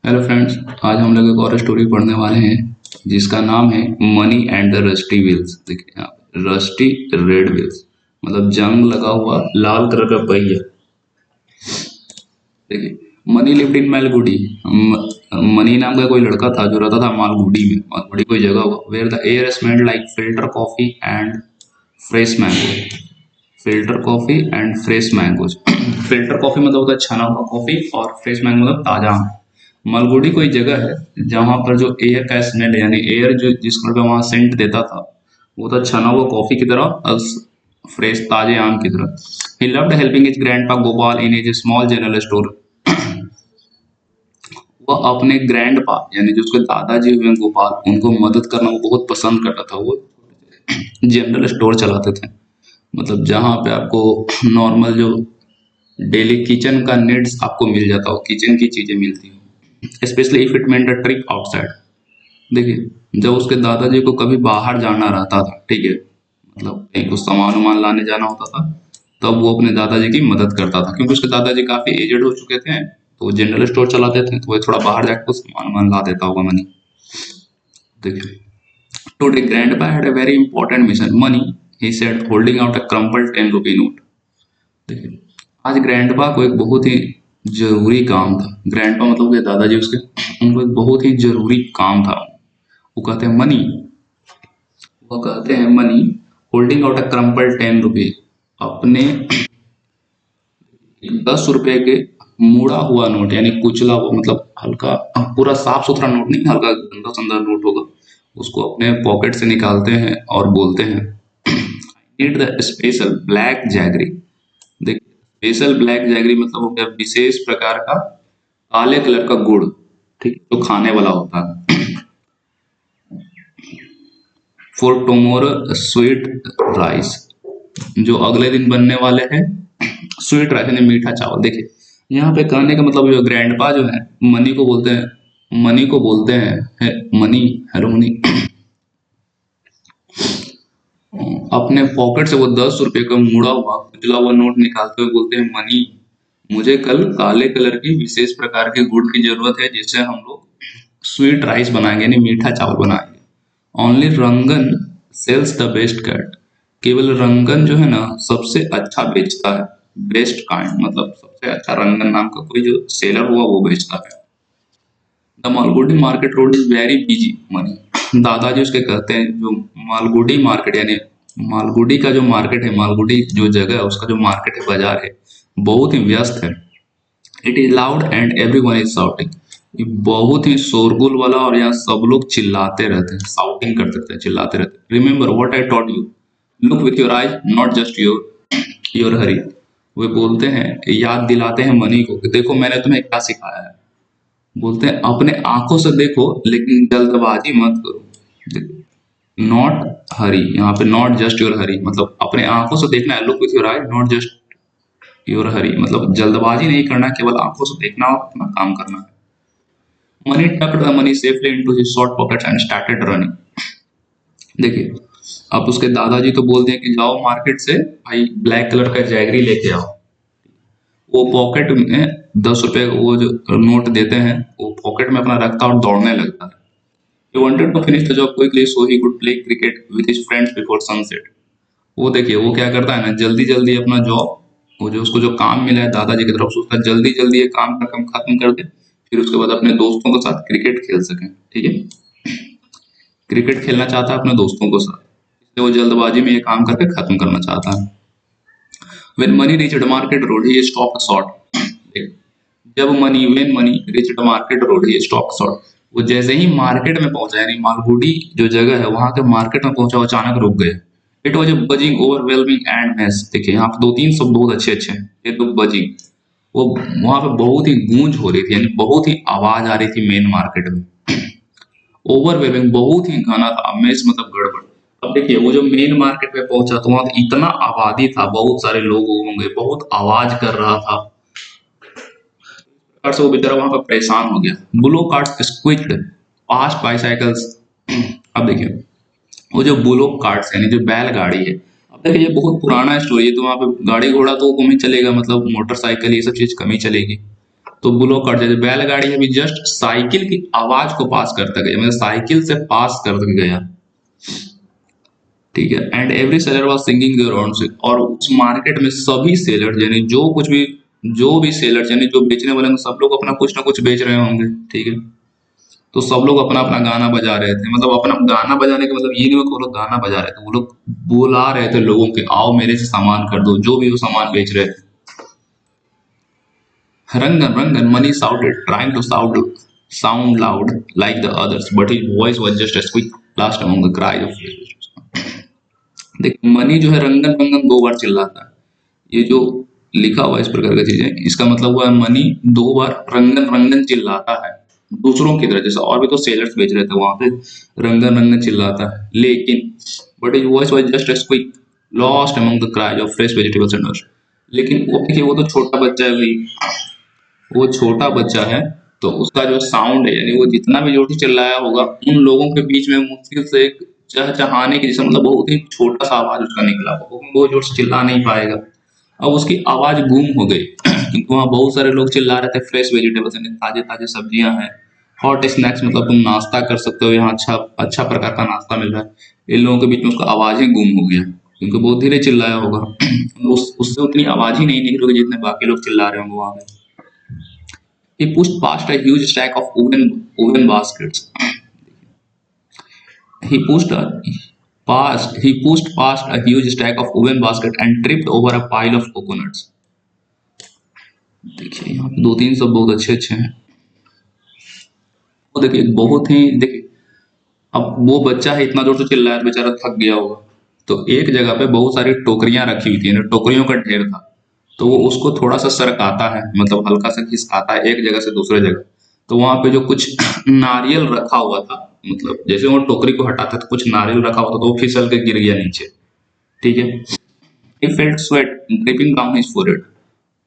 Hello friends. आज हम लोग एक और स्टोरी पढ़ने वाले हैं जिसका नाम है money and the rusty wheels. देखिए यहाँ पे रस्टी रेड व्हील्स मतलब जंग लगा हुआ लाल कलर का पहिया। देखिए money lived in Malgudi. Money नाम का कोई लड़का था जो रहता था मालगुडी में। मालगुडी कोई जगह हुआ where the air smelled like filter coffee and fresh mango. Filter coffee and fresh mangoes. Filter coffee मतलब होता है छना हुआ कॉफी और फ्रेश मैंगो मतलब ताजा आम। मलगुडी कोई जगह है जहां पर जो एयर का स्मेल यानी एयर जो जिस कलर का वहां सेंट देता था वो था छना हुआ कॉफी की तरह और फ्रेश ताजे आम की तरह। He loved helping his grandpa Gopal in his small general store. वह अपने ग्रैंडपा यानी जो उसके दादाजी हुए गोपाल उनको मदद करना वो बहुत पसंद करता था। वो जनरल स्टोर चलाते थे मतलब जहाँ पे आपको नॉर्मल जो डेली किचन का नीड्स आपको मिल जाता हो, किचन की चीजें मिलती हो, specially if it meant a trip outside. देखिए जब उसके दादाजी को कभी बाहर जाना रहता था, ठीक है, मतलब कहीं कुछ सामान वामान लाने जाना होता था, तब वो अपने दादाजी की मदद करता था क्योंकि उसके दादाजी काफी एजेड हो चुके थे। तो वो जनरल स्टोर चलाते थे तो वो थोड़ा बाहर जाकर कुछ सामान वामान ला देता होगा मनी। देखिए today grandpa had a very important mission money, he said holding out a crumpled 10 rupee note. देखिए आज ग्रैंडपा को एक बहुत ही जरूरी काम था। ग्रैंडपा मतलब के दादाजी उसके, उनको एक बहुत ही जरूरी काम था। वो कहते हैं मनी, वो कहते हैं money holding out a crumple 10 रुपी। अपने 10 रुपए के मुड़ा हुआ नोट यानी कुचला हुआ मतलब हल्का पूरा साफ सुथरा नोट नहीं, हल्का गंदा संदा नोट होगा, उसको अपने पॉकेट से निकालते हैं और बोलते हैं need the special black jaggery. देखिए स्पेशल ब्लैक जैगरी मतलब हो गया विशेष प्रकार का काले कलर का गुड़, ठीक, जो खाने वाला होता है। फॉर टुमारो स्वीट राइस, जो अगले दिन बनने वाले हैं स्वीट राइस यानी मीठा चावल। देखिए यहाँ पे कहने का मतलब जो ग्रैंडपा जो है मनी को बोलते हैं, मनी को बोलते हैं है, मनी, हेलो मनी, अपने पॉकेट से वो 10 रुपए का मुड़ा हुआ कुचला हुआ नोट निकालते हुए बोलते हैं मनी, मुझे कल काले कलर की विशेष प्रकार के गुड़ की जरूरत है जिससे हम लोग स्वीट राइस बनाएंगे यानी मीठा चावल बनाएंगे। Only Rangan sells the best cat, केवल रंगन जो है ना सबसे अच्छा बेचता है। बेस्ट काइंड मतलब सबसे अच्छा रंगन नाम का कोई जो सेलर हुआ वो बेचता है। The Malgudi market road is very busy money, दादाजी उसके कहते हैं जो मालगुडी मार्केट यानी मालगुडी का जो मार्केट है, मालगुडी जो जगह है उसका जो मार्केट है, बाजार है, बहुत ही व्यस्त है। It is loud and everyone is shouting, ये बहुत ही शोरगुल वाला और यहाँ सब लोग चिल्लाते रहते हैं, शाउटिंग करते रहते हैं, चिल्लाते रहते हैं। Remember what I taught you, look with your eyes not just your hurry. वे बोलते हैं, याद दिलाते हैं मनी को कि देखो मैंने तुम्हें क्या सिखाया है। बोलते हैं अपने आंखों से देखो लेकिन जल्दबाजी मत करो। नॉट हरी, यहाँ पे नॉट जस्ट योर हरी मतलब अपने आंखों से देखना है, look with your eye not just your hurry मतलब जल्दबाजी नहीं करना, केवल आंखों से देखना और अपना काम करना है। Mani tucked the money safely into his short pockets and started running. देखिए अब उसके दादाजी तो बोलते हैं कि जाओ मार्केट से भाई ब्लैक कलर का जैगरी लेके आओ। वो पॉकेट में 10 रुपए वो जो नोट देते हैं वो पॉकेट में अपना रखता और दौड़ने लगता है। He wanted to finish the job quickly so he could play cricket with his friends before sunset. वो देखिए वो क्या करता है ना, जल्दी जल्दी अपना जॉब, वो जो उसको जो काम मिला है दादाजी की तरफ से उसका जल्दी जल्दी ये काम का काम खत्म कर दे, फिर उसके बाद अपने दोस्तों के साथ क्रिकेट खेल सके। ठीक है, क्रिकेट खेलना चाहता है अपने दोस्तों के साथ, इसलिए वो जल्दबाजी में ये काम करके खत्म करना चाहता है। When money reached market road, he stopped short. जब Mani when Mani reached market road he stop short, वो जैसे ही मार्केट में पहुंचा यानी मालगुडी जो जगह है वहां के मार्केट में पहुंचा वो अचानक रुक गए। It was a buzzing overwhelming and mess. देखिए यहाँ पे दो तीन शब्द बहुत अच्छे अच्छे हैं। ये तो बजिंग, वो वहां पे बहुत ही गूंज हो रही थी यानी बहुत ही आवाज आ रही थी मेन मार्केट में। ओवरवेलमिंग बहुत ही घना था, मेस मतलब गड़बड़। अब देखिए वो जो मेन मार्केट में पहुंचा तो वहां इतना आबादी था, बहुत सारे लोग होंगे, बहुत आवाज कर रहा था, से वो बेचारा वहां पर परेशान हो गया। Bullock cart squeezed past bicycles. अब देखिए वो जो बुलो कार्ट्स यानी जो बैलगाड़ी है, अब देखिए ये बहुत पुराना स्टोरी है तो वहां पे गाड़ी घोड़ा तो कम ही चलेगा, मतलब मोटरसाइकिल ये सब चीज कम ही चलेगी। तो ब्लो कट जाए। बैलगाड़ी अभी जस्ट साइकिल की आवाज को पास करता गया, मतलब साइकिल से पास कर गया, ठीक है। And every seller was singing their own से, और उस मार्केट में सभी सेलर यानी जो भी सेलर यानी जो बेचने वाले हैं सब लोग अपना कुछ ना कुछ बेच रहे होंगे, ठीक है। तो सब लोग अपना अपना गाना बजा रहे थे, मतलब अपना गाना बजाने का मतलब ये नहीं है कि वो लोग गाना बजा रहे थे, वो लोग बुला रहे थे लोगों के, आओ मेरे से सामान कर दो, जो भी वो सामान बेच रहे थे। Rangan, Rangan, Mani shouted, trying to sound loud like the others, but his voice was just a squeak last among the cries of visitors. देख, मनी जो है रंगन रंगन 2 बार चिल्लाता है। ये जो लिखा हुआ है इस प्रकार की चीजें, इसका मतलब हुआ है मनी 2 बार रंगन रंगन चिल्लाता है दूसरों की तरह, जैसे और भी तो सेलर्स बेच रहे थे वहां पे, रंगन रंगन चिल्लाता है, लेकिन but his voice was just a squeak lost among the cries of fresh vegetables and nuts. लेकिन वो देखिए, वो तो छोटा बच्चा है भाई, वो छोटा बच्चा है, तो उसका जो साउंड है यानी वो जितना भी जोर से चिल्लाया होगा उन लोगों के बीच में मुश्किल से एक चहचहाने की जैसा, मतलब बहुत ही छोटा सा आवाज उसका निकला, वो जोर से चिल्ला नहीं पाएगा। अब उसकी आवाज गूंग हो गई क्योंकि वहाँ बहुत सारे लोग चिल्ला रहे थे, फ्रेश वेजिटेबल्स यानी ताजे ताजे सब्जियां हैं, हॉट स्नैक्स मतलब तुम नाश्ता कर सकते हो, यहाँ अच्छा अच्छा प्रकार का नाश्ता मिल रहा है। इन लोगों के बीच में उसका आवाज ही गूंग हो गया क्योंकि बहुत धीरे चिल्लाया होगा उससे उतनी आवाज ही नहीं निकली होगी जितने बाकी लोग चिल्ला रहे होंगे वहां पे। He pushed past a huge stack of oven baskets. He pushed past a huge stack of oven basket and tripped over a pile of coconuts. देखिए यहाँ पे 2-3 सब बहुत अच्छे अच्छे हैं। वो देखिए बहुत ही, देखिए अब वो बच्चा है इतना जोर से चिल्लाया तो बेचारा थक गया होगा, तो एक जगह पे बहुत सारी टोकरियां रखी हुई थी, टोकरियों का ढेर था, तो वो उसको थोड़ा सा सरकाता है, मतलब हल्का सा खिसकाता है एक जगह से दूसरे जगह। तो वहां पे जो कुछ नारियल रखा हुआ था, मतलब जैसे वो टोकरी को हटाता तो कुछ नारियल रखा हुआ था, तो वो फिसल के गिर गया नीचे, ठीक है। He felt sweat dripping down his forehead.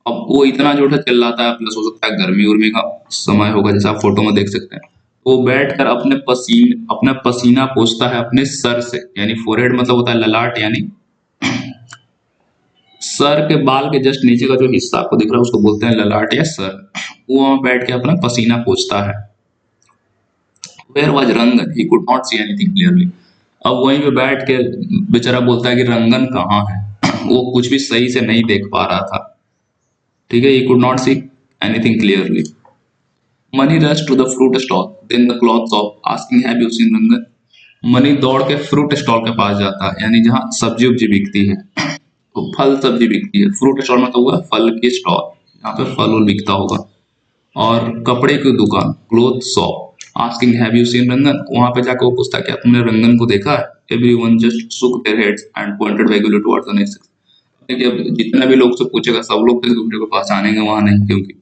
अब वो इतना जोर से चिल्लाता है, प्लस हो सकता है गर्मी उर्मी का समय होगा जैसा आप फोटो में देख सकते हैं। वो बैठकर अपना पसीना पोंछता है अपने सर से, यानी फोरहेड मतलब होता है ललाट, यानी सर के बाल के जस्ट नीचे का जो हिस्सा आपको दिख रहा है उसको बोलते हैं ललाट या सर। वो वहां बैठ के अपना पसीना पोंछता है। Where was Rangan? He could not see anything clearly. अब वहीं पे बैठ के बेचारा बोलता है कि रंगन कहाँ है वो कुछ भी सही से नहीं देख पा रहा था, ठीक है। He could not see anything clearly. Mani rushed to the fruit stall, then the cloth shop, asking, "Have you seen Rangan?" Money दौड़ के फ्रूट स्टॉल के पास जाता है, यानी जहाँ सब्जी उब्जी बिकती है, तो फल सब्जी बिकती है। फ्रूट स्टॉल में तो हुआ फल की स्टॉल, यहाँ पे फल उल बिकता होगा। और कपड़े की दुकान, cloth shop, asking have you seen Rangan, वहां पे जाकर वो पूछता क्या तुमने रंगन को देखा है। Everyone just shook their heads and pointed vaguely towards the next. देखिए अब जितना भी लोग से पूछेगा सब लोग तो एक दूसरे को पहचानेंगे वहां नहीं, क्योंकि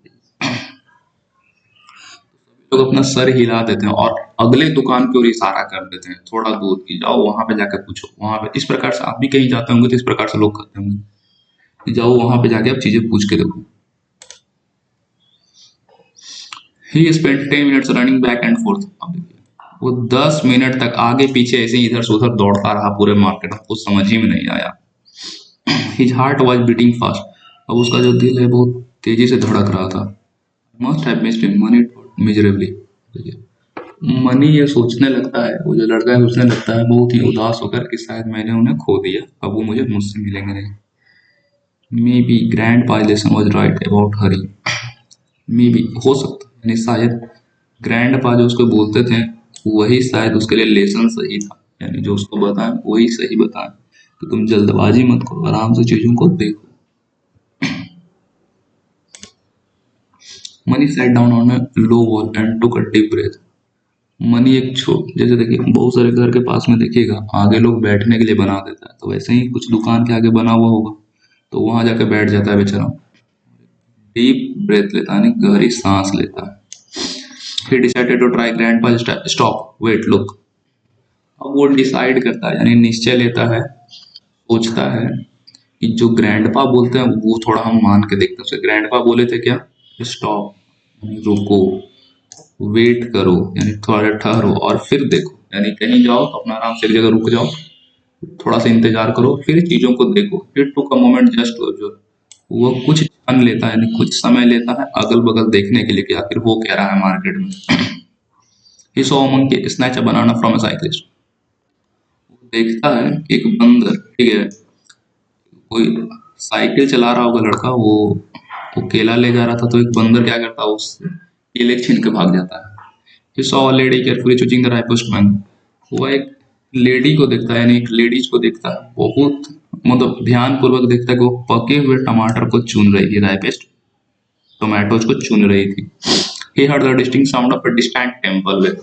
लोग अपना सर हिला देते हैं और अगले दुकान की ओर इशारा कर देते हैं, थोड़ा दूर की जाओ वहां पे जाकर पूछो, वहां पे इस प्रकार से आप भी कहीं जाते होंगे तो इस प्रकार से लोग कहते होंगे कि जाओ वहां पे जाके आप चीजें पूछ के देखो। He spent 10 minutes running back and forth. अब देखिए वो 10 मिनट तक आगे पीछे ऐसे ही इधर से उधर दौड़ता रहा पूरे मार्केट में, कुछ समझ ही में नहीं आया। His heart was beating fast. अब उसका जो दिल है बहुत तेजी से धड़क रहा था। Must have missed him. Money thought miserably. Money ये सोचने लगता है, वो जो लड़का है सोचने लगता है बहुत ही उदास होकर कि शायद मैंने उन्हें खो दिया, अब वो मुझे मुझसे मिलेंगे नहीं। मे बी ग्रैंड पाइलेशन was right about hurry. Maybe हो सकता है, यानी शायद ग्रैंड पा जो उसको बोलते थे वही शायद उसके लिए लेसन सही था, यानी जो उसको बताएं वही सही बताएं कि तुम जल्दबाजी मत करो, आराम से चीजों को देखो। Mani sat down on a low wall and took a deep breath. Mani एक छोट, जैसे देखिए बहुत सारे घर के पास में देखिएगा आगे लोग बैठने के लिए बना देता है, तो वैसे ही कुछ दुकान के आगे बना हुआ होगा, तो वहां जाके बैठ जाता है बेचारा, डीप ब्रेथ लेता है, गहरी सांस लेता है। He decided to try grandpa's stop, wait, look. अब वो डिसाइड करता है, यानी निश्चय लेता है, सोचता है कि जो ग्रैंडपा बोलते हैं वो थोड़ा हम मान के देखते हैं। ग्रैंडपा बोले थे क्या, स्टॉप यानी रुको, वेट करो यानी थोड़ा ठहरो, और फिर देखो यानी कहीं जाओ तो अपना आराम से एक जगह रुक जाओ, थोड़ा सा इंतजार करो, फिर चीजों को देखो। It took a moment just to observe. वो कुछ क्षण लेता है, यानी कुछ समय लेता है अगल बगल देखने के लिए कि आखिर हो क्या रहा है मार्केट में। He saw a monkey snatch a banana from a cyclist. वो देखता है कि एक बंदर, ठीक है, कोई साइकिल चला रहा होगा लड़का, वो केला ले जा रहा था, तो एक बंदर क्या करता है, उससे केले छीन के भाग जाता है। He saw a lady carefully choosing the ripest mango। वो एक लेडी को देखता है, यानी एक लेडीज को देखता है, बहुत मतलब ध्यान पूर्वक देखता है कि वो पके हुए टमाटर को चुन रही थी, राइपेस्ट टोमेटोज को चुन रही थी। He heard the distinct sound of a distant temple bell।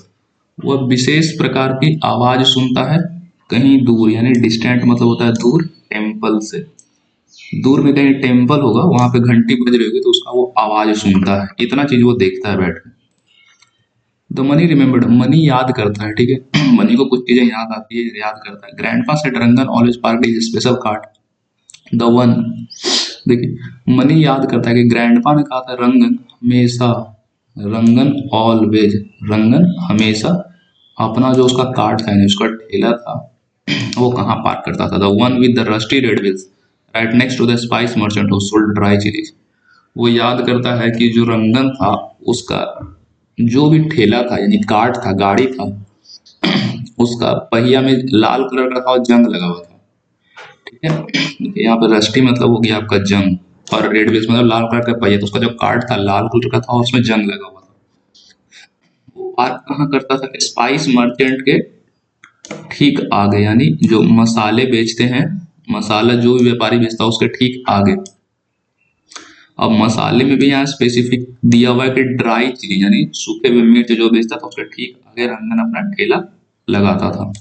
वह विशेष प्रकार की आवाज सुनता है कहीं दूर, यानी डिस्टेंट मतलब होता है दूर, टेम्पल से दूर में कहीं टेम्पल होगा, वहां पे घंटी बज रही होगी तो उसका वो आवाज सुनता है। इतना चीज वो देखता है बैठ के। द मनी रिमेम्बर्ड, मनी याद करता है, ठीक है। मनी को कुछ चीजें याद आती है, याद करता है। Grandpa said Rangan always park is special card the one. देखिए मनी याद करता है कि ग्रैंडपा ने कहा था रंगन हमेशा, रंगन ऑलवेज, रंगन हमेशा अपना जो उसका कार्ट था, यानी उसका ठेला था, वो कहाँ पार्क करता था। The one with the rusty red wheels right next to the spice merchant who sold dry chillies. वो याद करता है कि जो रंगन था उसका जो भी ठेला था, यानी कार्ट था, गाड़ी था, उसका पहिया में लाल कलर का था और जंग लगा हुआ था, ठीक है। देखिए यहाँ पे रस्टी मतलब हो गया आपका जंग, और रेड व्हील्स मतलब लाल कलर का पहिया, तो उसका जो कार्ट था लाल कलर का था और उसमें जंग लगा हुआ था। वो पार्क कहाँ करता था, स्पाइस मर्चेंट के ठीक आगे, यानी जो मसाले बेचते हैं, मसाला जो भी व्यापारी बेचता है उसके ठीक आगे। अब मसाले में भी यहाँ स्पेसिफिक दिया हुआ है कि ड्राई चिली, यानी सूखे हुए मिर्च जो बेचता था उसके ठीक आगे रंगन अपना ठेला लगाता था।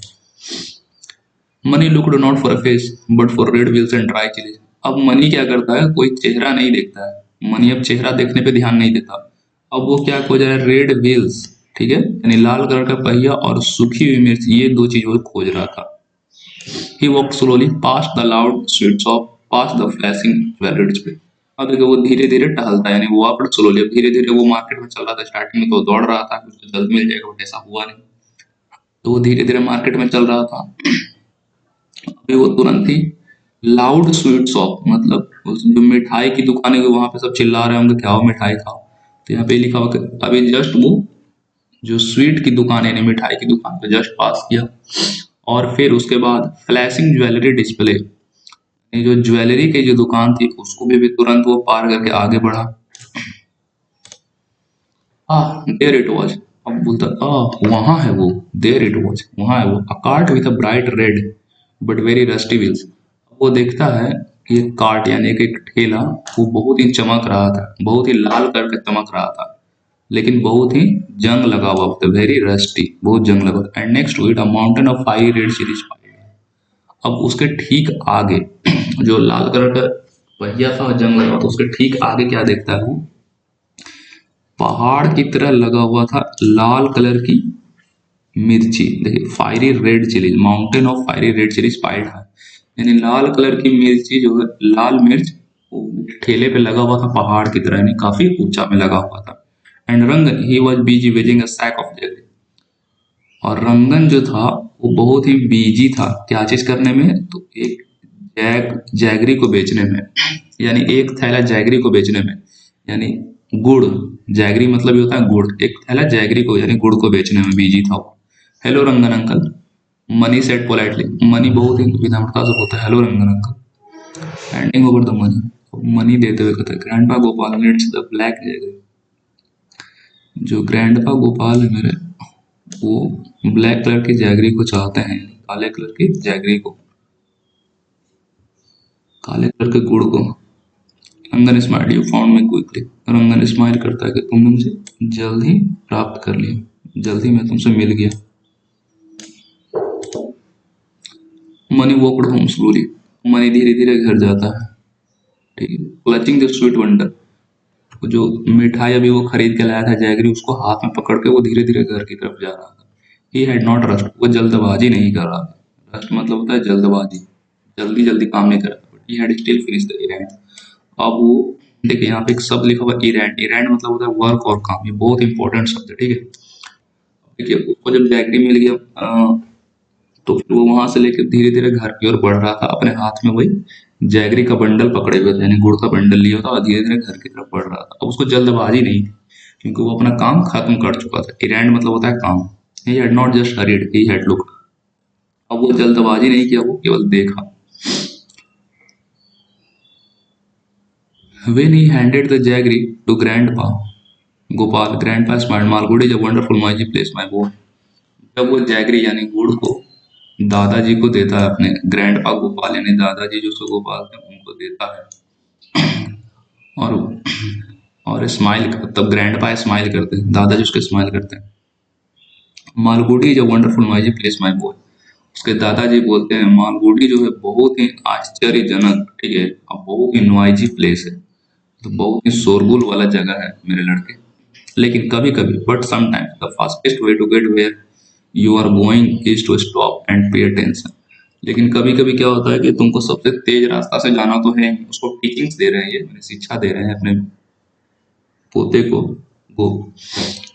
Money looked not for a face but for red wheels and dry chillies. अब मनी क्या करता है, कोई चेहरा नहीं देखता है, मनी अब चेहरा देखने पे ध्यान नहीं देता। अब वो क्या खोज रहा है, रेड व्हील्स, ठीक है, यानी लाल कलर का पहिया और सूखी हुई मिर्च, ये दो चीज वो खोज रहा था। He walked slowly past the loud sweet shop, past the flashing jewelry display। अब देखो वो धीरे धीरे टहलता है, यानी वो walked slowly, अब धीरे धीरे वो मार्केट में चल रहा था। स्टार्टिंग में तो दौड़ रहा था कुछ जल्द मिल जाएगा, बट ऐसा हुआ नहीं, तो वो धीरे धीरे मार्केट में चल रहा था। अभी वो तुरंत ही लाउड स्वीट शॉप, मतलब जो मिठाई की दुकान है वहां पे सब चिल्ला रहे होंगे कि आओ मिठाई खाओ, तो यहाँ पे लिखा हुआ कि अभी जस्ट वो जो स्वीट की दुकान है, यानी मिठाई की दुकान पे जस्ट पास किया। और फिर उसके बाद फ्लैशिंग ज्वेलरी डिस्प्ले, ये जो ज्वेलरी की जो दुकान थी उसको भी तुरंत वो पार करके आगे बढ़ा। देयर इट वॉज, अब बोलता वहां है वो, देयर इट वॉज, वहां है वो, a cart with a bright red but very rusty wheels. वो देखता है कि एक कार्ट यानी कि एक ठेला, वो बहुत ही चमक रहा था, बहुत ही लाल करके चमक रहा था, लेकिन बहुत ही जंग लगा हुआ था, वेरी रस्टी, बहुत जंग लगा। And next to it a mountain of five red chillies. अब उसके ठीक आगे जो लाल कलर का पहिया था और जंग लगा था, उसके ठीक आगे क्या देखता है वो, पहाड़ की तरह लगा हुआ था लाल कलर की मिर्ची। देखिए fiery red chilli, mountain of fiery red chilli स्पाइड है, यानी लाल कलर की मिर्ची जो है, लाल मिर्च वो ठेले पे लगा हुआ था पहाड़ की तरह, यानी काफी ऊंचा में लगा हुआ था। And Rangan he was busy wedging a sack of jaggery. और रंगन जो था वो बहुत ही बिजी था क्या चीज करने में, तो एक जैगरी को बेचने में, यानी एक थैला जैगरी को बेचने में, यानी गुड़, जैगरी मतलब ये होता है गुड़, एक थैला जैगरी को यानी गुड़ को बेचने में बिजी था वो। Hello Rangan uncle, Mani said politely, Mani बहुत ही विनम्रता से बोलता है hello Rangan uncle. Handing over the money, Mani देते हुए कहता है grandpa Gopal needs the black jaggery. जो ग्रैंडपा गोपाल है मेरे, वो ब्लैक कलर की जैगरी को चाहते हैं, काले कलर की जैगरी को, काले कलर के गुड़ को। Rangan smile you found me quickly, Rangan smile करता है कि तुमने मुझे जल्द ही प्राप्त कर लिया, जल्द ही मैं तुमसे मिल गया। Money walked home slowly, money धीरे धीरे घर जाता है, ठीक है। क्लचिंग द स्वीट वंडर, जो मिठाई अभी वो खरीद के लाया था जैगरी, उसको हाथ में पकड़ के वो धीरे धीरे घर की तरफ जा रहा था। ही हैड नॉट रस्ट, वो जल्दबाजी नहीं कर रहा था। रस्ट मतलब होता है जल्दबाजी, जल्दी जल्दी काम नहीं कर रहा था। But he had still finish the event. अब वो देखिए यहाँ पे एक शब्द लिखा हुआ इरेंट, इरेंट मतलब होता है वर्क और काम, ये बहुत इंपॉर्टेंट शब्द है, ठीक है। देखिए उसको जब जैगरी मिल गया तो फिर वो वहां से लेकर धीरे धीरे घर की ओर बढ़ रहा था, अपने हाथ में वही जैगरी का बंडल पकड़े हुए थे, यानी गुड़ का बंडल लिया था और धीरे धीरे घर की तरफ बढ़ रहा था। अब उसको जल्दबाजी नहीं थी क्योंकि वो अपना काम खत्म कर चुका था। इरेंड मतलब होता है काम। He had not just hurried, he had looked. अब वो जल्दबाजी नहीं किया, वो केवल देखा। When he handed the jaggery to Grandpa Gopal, Grandpa smiled. Malgudi is a wonderful noisy place, my boy. जब वो जैगरी यानी गुड़ को दादाजी को देता है, अपने ग्रैंडपा गोपाल यानी दादाजी जो उसको गोपाल थे उनको देता है, और स्माइल, तब ग्रैंडपा स्माइल करते हैं, दादाजी उसके स्माइल करते हैं। Malgudi is a wonderful noisy place my boy. उसके दादाजी बोलते हैं मालगुडी जो है बहुत ही आश्चर्यजनक, ठीक है, अब बहुत ही नॉइजी प्लेस है, तो बहुत ही शोरगुल वाला जगह है मेरे लड़के। लेकिन कभी कभी, but sometimes the fastest way to get where you are going is to stop and pay attention. लेकिन कभी कभी क्या होता है कि तुमको सबसे तेज रास्ता से जाना तो है ही, उसको टीचिंग्स दे रहे हैं, ये मैंने शिक्षा दे रहे हैं अपने पोते को वो,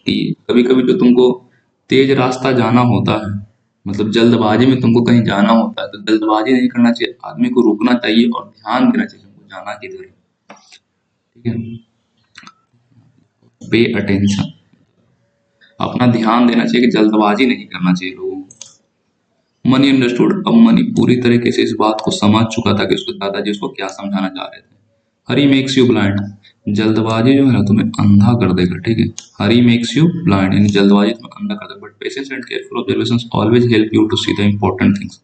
कि कभी कभी जो तुमको तेज रास्ता जाना होता है, मतलब जल्दबाजी में तुमको कहीं जाना होता है, तो जल्दबाजी नहीं करना चाहिए, आदमी को रुकना चाहिए और ध्यान देना चाहिए तुमको जाना किधर है, ठीक है। पे अटेंशन, अपना ध्यान देना चाहिए कि जल्दबाजी नहीं करना चाहिए लोगों को। मनी अंडरस्टूड, अब मनी पूरी तरीके से इस बात को समझ चुका था कि उसके दादाजी उसको क्या समझाना चाह रहे थे। हरी मेक्स यू ब्लाइंड, जल्दबाजी जो है ना तुम्हें अंधा कर देगा, ठीक है। हरी मेक्स यू ब्लाइंड यानी जल्दबाजी तुम्हें अंधा कर देगा, but patience and careful observations always help you to see the important things.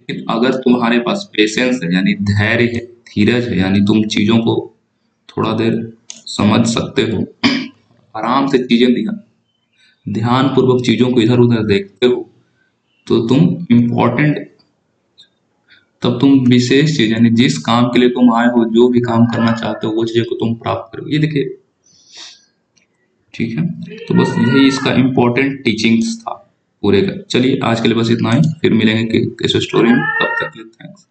लेकिन अगर तुम्हारे पास पेशेंस है यानी धैर्य है, धीरज है यानी तुम चीजों को थोड़ा देर समझ सकते हो, आराम से चीजें ध्यान पूर्वक चीजों को इधर उधर देखते हो, तो तुम इम्पोर्टेंट, तब तुम विशेष चीज यानी जिस काम के लिए तुम आए हो, जो भी काम करना चाहते हो वो चीजें को तुम प्राप्त करो। ये देखिए, ठीक है। तो बस यही इसका इम्पोर्टेंट टीचिंग्स था पूरे का। चलिए आज के लिए बस इतना ही, फिर मिलेंगे किस स्टोरी में, तब तक के लिए थैंक्स।